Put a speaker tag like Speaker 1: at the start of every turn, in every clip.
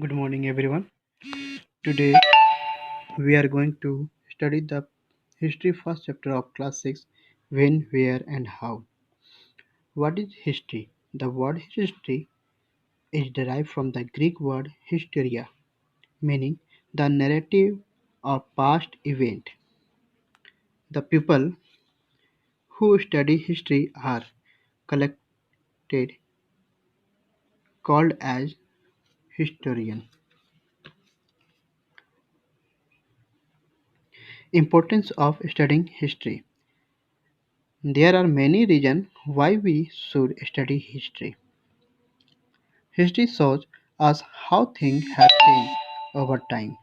Speaker 1: Good morning, everyone. Today we are going to study the history first chapter of class 6, when, where, and how. What is history? The word history is derived from the Greek word hysteria, meaning the narrative of past event. The people who study history are collected called as historian. Importance of studying history. There are many reasons why we should study history. History shows us how things have changed over time.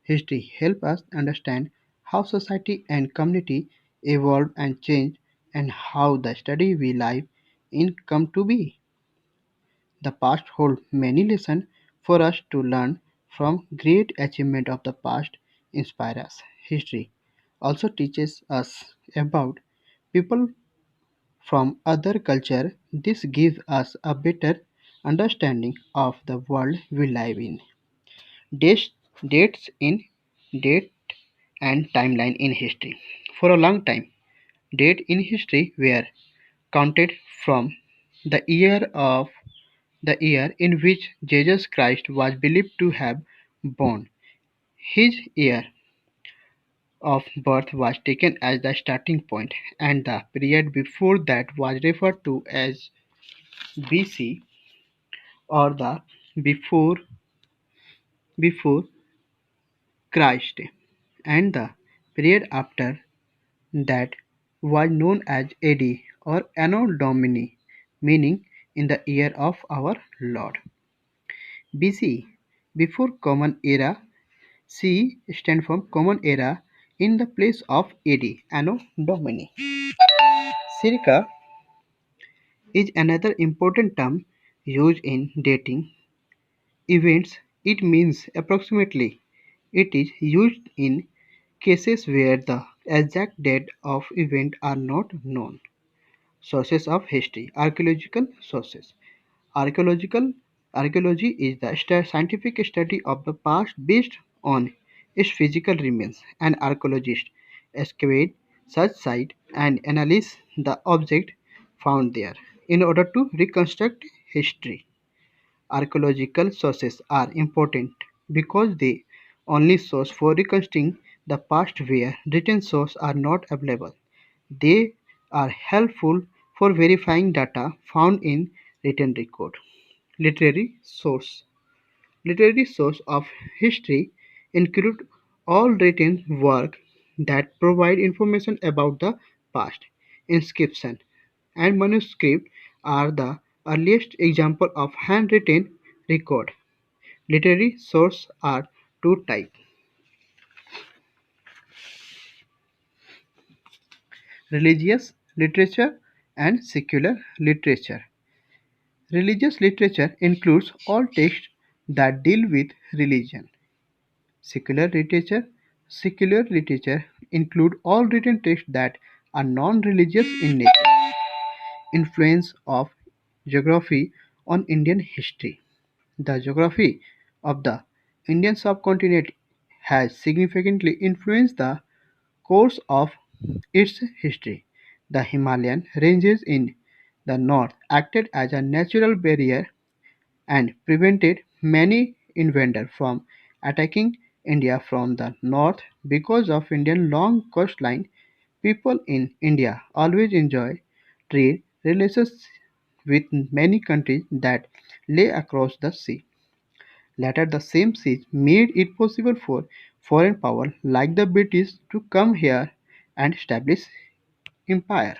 Speaker 1: History helps us understand how society and community evolve and change and how the study we live in come to be. The past holds many lessons for us to learn from. Great achievement of the past inspire us. History also teaches us about people from other culture. This gives us a better understanding of the world we live in. Dates, dates in date and timeline in history. For a long time, dates in history were counted from the year in which Jesus Christ was believed to have born. His year of birth was taken as the starting point, and the period before that was referred to as BC, or the before before Christ, and the period after that was known as AD or Anno Domini, meaning in the year of our Lord. BC, before Common Era. C stands for Common Era in the place of AD, Anno Domini. Circa is another important term used in dating events. It means approximately. It is used in cases where the exact date of event are not known. Sources of history. Archaeological sources. Archaeological Archaeology is the scientific study of the past based on its physical remains. An archaeologist excavate such site and analyze the object found there in order to reconstruct history. Archaeological sources are important because they only source for reconstructing the past where written sources are not available. They are helpful for verifying data found in written record. Literary source. Literary source of history include all written work that provide information about the past. Inscription and manuscript are the earliest example of handwritten record. Literary sources are two types: religious literature and secular literature. Religious literature includes all texts that deal with religion. Secular literature Secular literature include all written texts that are non-religious in nature. Influence of geography on Indian history. The geography of the Indian subcontinent has significantly influenced the course of its history. The Himalayan ranges in the north acted as a natural barrier and prevented many invaders from attacking India from the north. Because of Indian long coastline, people in India always enjoy trade relations with many countries that lay across the sea. Later, the same sea made it possible for foreign power like the British to come here and establish empire.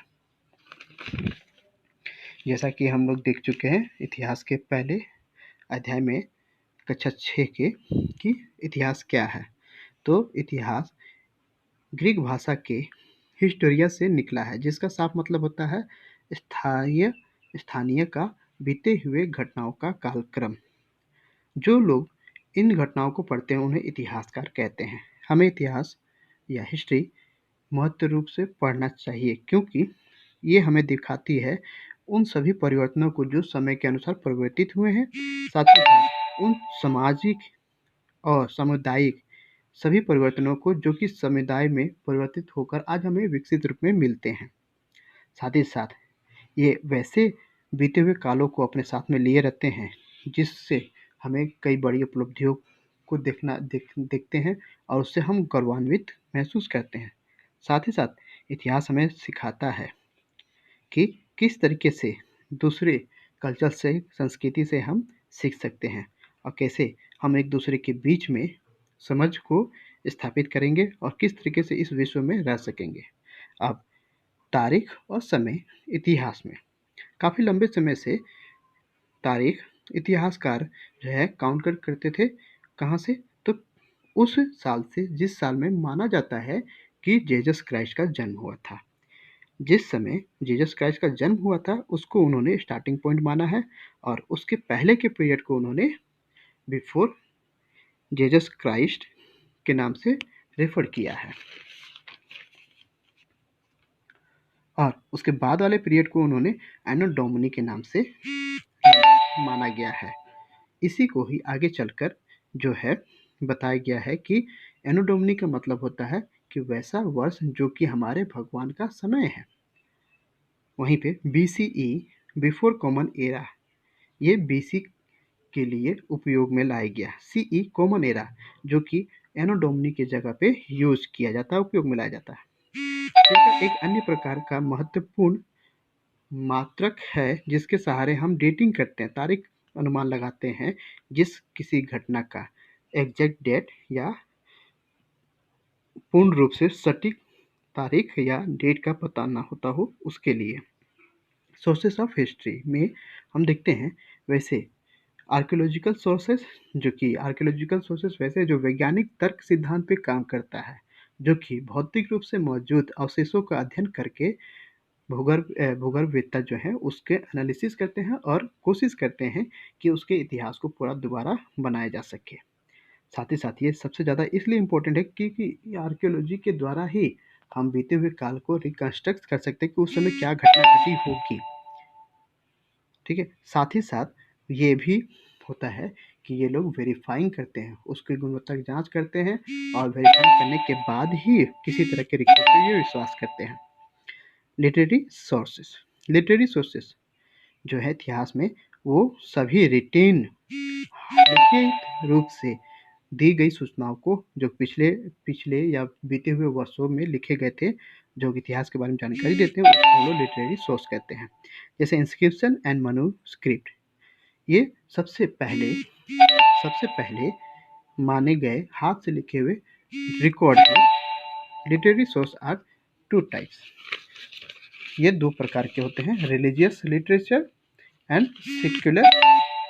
Speaker 1: जैसा कि हम लोग देख चुके हैं इतिहास के पहले अध्याय में, कक्षा 6 के, कि इतिहास क्या है। तो इतिहास ग्रीक भाषा के हिस्टोरिया से निकला है, जिसका साफ मतलब होता है स्थानीय स्थानीय का बीते हुए घटनाओं का कालक्रम। जो लोग इन घटनाओं को पढ़ते हैं उन्हें इतिहासकार कहते हैं। हमें इतिहास या हिस्ट्री महत्व रूप से पढ़ना चाहिए, क्योंकि ये हमें दिखाती है उन सभी परिवर्तनों को जो समय के अनुसार परिवर्तित हुए हैं। साथ ही साथ उन सामाजिक और सामुदायिक सभी परिवर्तनों को जो कि समुदाय में परिवर्तित होकर आज हमें विकसित रूप में मिलते हैं। साथ ही साथ ये वैसे बीते हुए कालों को अपने साथ में लिए रहते हैं, जिससे हमें कई बड़ी उपलब्धियों को देखते हैं और उससे हम गौरवान्वित महसूस करते हैं। साथ ही साथ इतिहास हमें सिखाता है कि किस तरीके से दूसरे कल्चर से, संस्कृति से हम सीख सकते हैं और कैसे हम एक दूसरे के बीच में समझ को स्थापित करेंगे और किस तरीके से इस विश्व में रह सकेंगे। अब तारीख और समय इतिहास में काफ़ी लंबे समय से तारीख इतिहासकार जो है करते थे। कहाँ से? तो उस साल से जिस साल में माना जाता है कि जीसस क्राइस्ट का जन्म हुआ था। जिस समय जीसस क्राइस्ट का जन्म हुआ था उसको उन्होंने स्टार्टिंग पॉइंट माना है और उसके पहले के पीरियड को उन्होंने बिफोर जीसस क्राइस्ट के नाम से रेफर किया है और उसके बाद वाले पीरियड को उन्होंने एनो डोमिनी के नाम से माना गया है। इसी को ही आगे चलकर जो है बताया गया है कि एनो डोमिनी का मतलब होता है कि वैसा वर्ष जो कि हमारे भगवान का समय है। वहीं पे BCE बिफोर कॉमन एरा, ये BC के लिए उपयोग में लाया गया। CE कॉमन एरा जो कि एनो डोमिनी की जगह पे यूज किया जाता है, उपयोग में लाया जाता है। इसका एक अन्य प्रकार का महत्वपूर्ण मात्रक है जिसके सहारे हम डेटिंग करते हैं, तारीख अनुमान लगाते हैं जिस किसी घटना का एग्जैक्ट डेट या पूर्ण रूप से सटीक तारीख या डेट का पता ना होता हो उसके लिए। सोर्सेस ऑफ हिस्ट्री में हम देखते हैं वैसे आर्कियोलॉजिकल सोर्सेस, जो कि आर्कियोलॉजिकल सोर्सेस वैसे जो वैज्ञानिक तर्क सिद्धांत पे काम करता है, जो कि भौतिक रूप से मौजूद अवशेषों का अध्ययन करके भूगर्भवेत्ता जो है उसके एनालिसिस करते हैं और कोशिश करते हैं कि उसके इतिहास को पूरा दोबारा बनाया जा सके। साथ ही साथ ये सबसे ज़्यादा इसलिए इम्पोर्टेंट है क्योंकि आर्कियोलॉजी के द्वारा ही हम बीते हुए काल को रिकंस्ट्रक्ट कर सकते हैं कि उस समय क्या घटना घटी होगी। ठीक है, साथ ही साथ ये भी होता है कि ये लोग वेरीफाइंग करते हैं, उसकी गुणवत्ता की जांच करते हैं और वेरीफाई करने के बाद ही किसी तरह के रिपोर्ट पर ये विश्वास करते हैं। लिटरेरी सोर्सेस जो है इतिहास में वो सभी रिटेन लिखित रूप से दी गई सूचनाओं को जो पिछले पिछले या बीते हुए वर्षों में लिखे गए थे, जो इतिहास के बारे में जानकारी देते हैं, उसको हम लोग लिटरेरी सोर्स कहते हैं। जैसे इंस्क्रिप्शन एंड मनुस्क्रिप्ट, ये सबसे पहले माने गए हाथ से लिखे हुए रिकॉर्ड हैं। Literary source are two types, ये दो प्रकार के होते हैं, religious literature and secular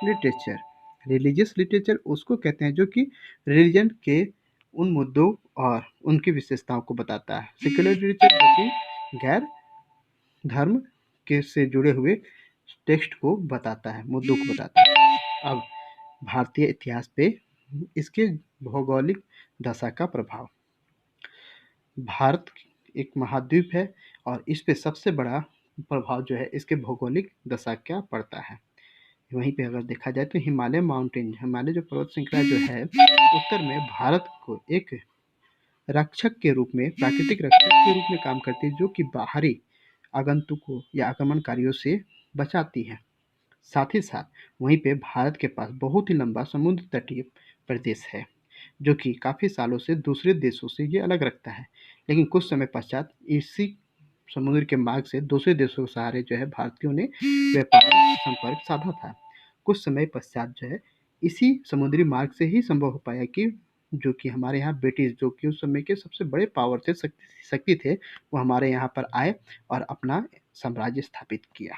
Speaker 1: literature. Religious literature उसको कहते हैं जो कि रिलीजन के उन मुद्दों और उनकी विशेषताओं को बताता है। सेक्युलर लिटरेचर जो कि गैर धर्म के से जुड़े हुए टेक्स्ट को बताता है, मुद्दों को बताता है। अब भारतीय इतिहास पे इसके भौगोलिक दशा का प्रभाव। भारत एक महाद्वीप है और इस पे सबसे बड़ा प्रभाव जो है इसके भौगोलिक दशा का पड़ता है। वहीं पे अगर देखा जाए तो हिमालय जो पर्वत श्रृंखला जो है उत्तर में भारत को एक रक्षक के रूप में, प्राकृतिक रक्षक के रूप में काम करती है, जो कि बाहरी आगंतुकों या आक्रमणकारियों से बचाती है। साथ ही साथ वहीं पे भारत के पास बहुत ही लंबा समुद्र तटीय प्रदेश है, जो कि काफ़ी सालों से दूसरे देशों से ये अलग रखता है। लेकिन कुछ समय पश्चात इसी समुद्र के मार्ग से दूसरे देशों के सहारे जो है भारतीयों ने व्यापार संपर्क साधा था। कुछ समय पश्चात जो है इसी समुद्री मार्ग से ही संभव हो पाया कि जो कि हमारे यहाँ ब्रिटिश, जो कि उस समय के सबसे बड़े पावर थे, शक्ति थे, वो हमारे यहाँ पर आए और अपना साम्राज्य स्थापित किया।